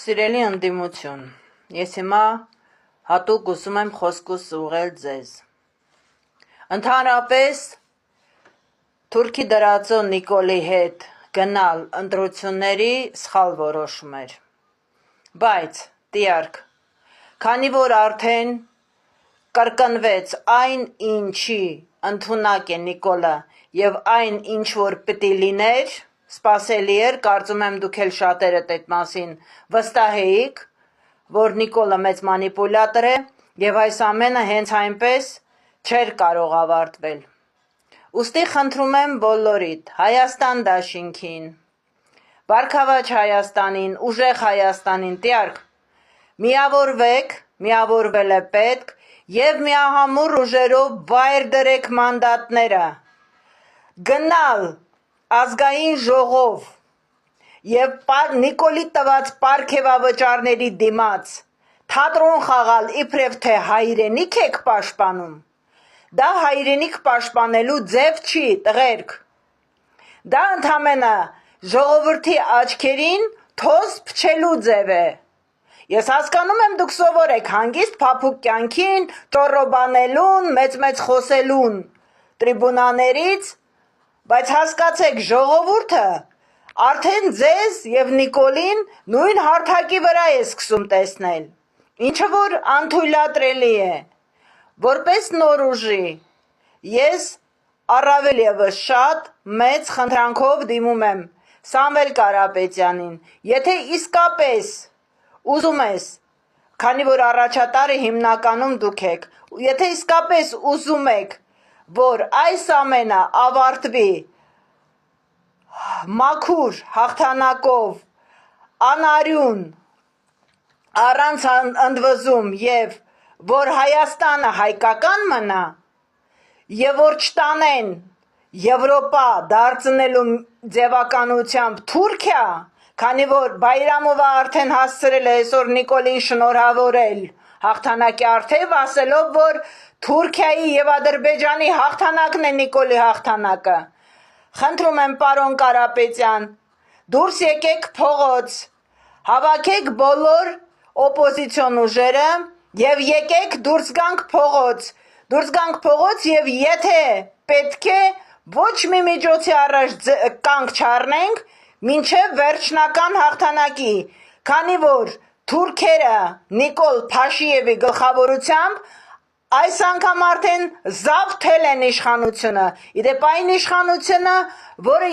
Սիրելի ընդդիմություն, ես հիմա հատուկ ուզում եմ խոսքս ուղղել ձեզ։ Ընդհանրապես Թուրքի դրածո Նիկոլի հետ գնալ ընտրությունների սխալ որոշում էր։ Բայց, դիարք, քանի որ արդեն կրկնվեց այն, ինչի ընդունակ է Նիկոլը եւ այն, ինչ որ պիտի լիներ, սպասելի էր, կարծում եմ դուք էլ շատերդ այդ մասին վստահեիք, որ Նիկոլը մեծ մանիպուլյատոր է եւ այս ամենը հենց այնպես չէր կարող ավարտվել։ Ուստի խնդրում եմ բոլորիդ, Հայաստան դաշինքին, Վարքավաճ Հայաստանին, ուժեղ Հայաստանին, դիարք, միավորվեք, միավորվել է պետք եւ միահամուռ ուժերով վայր դրեք մանդատները, գնալ ազգային ժողով եւ Նիկոլի տված պարգևավճարների դիմաց թատրոն խաղալ իբրև թե հայրենիք եք պաշտպանում, դա հայրենիք պաշտպանելու ձև չի, տղերք, դա ընդամենը ժողովրդի աչքերին թոզ փչելու ձև է։ Ես հասկանում եմ դուք սովոր եք հանգիստ փափուկ կյանքին, ճոռոբանելուն, մեծ խոսելուն տրիբունաներից, բայց հասկացեք ժողովուրդը արդեն ձեզ եւ Նիկոլին նույն հարթակի վրա է սկսում տեսնել, ինչը որ անթույլատրելի է, որպես նոր ուժի, ես առավել եւս շատ մեծ խնդրանքով դիմում եմ Սամվել Կարապետյանին, եթե իսկապես ուզում ես, քանի որ առաջատարը հիմնականում դուք եք, եթե իսկապես ուզում եք, որ այս ամենը ավարտվի մաքուր հաղթանակով, անարյուն, առանց ընդվզում եւ որ Հայաստանը հայկական մնա եւ որ չտանեն Եվրոպա դարձնելու ձևականությամբ Թուրքիա, քանի որ Բայրամովը արդեն հասցրել է այսօր Նիկոլին շնորհավորել հաղթանակի արդեւ ասելով, որ Թուրքիայի եւ Ադրբեջանի հաղթանակն է Նիկոլի հաղթանակը։ Խնդրում եմ պարոն Կարապետյան, դուրս եկեք փողոց, հավաքեք բոլոր օպոզիցիոն ուժերը եւ եկեք դուրս գանք փողոց եւ եթե պետք է ոչ մի միջոցի առաջ կանգ չառնենք մինչեւ վերջնական հաղթանակի, քանի որ թուրքերը Նիկոլ Փաշիևի գլխավորությամբ այս անգամ արդեն զավթել են իշխանությունը, իդեպ այն իշխանությունը, որը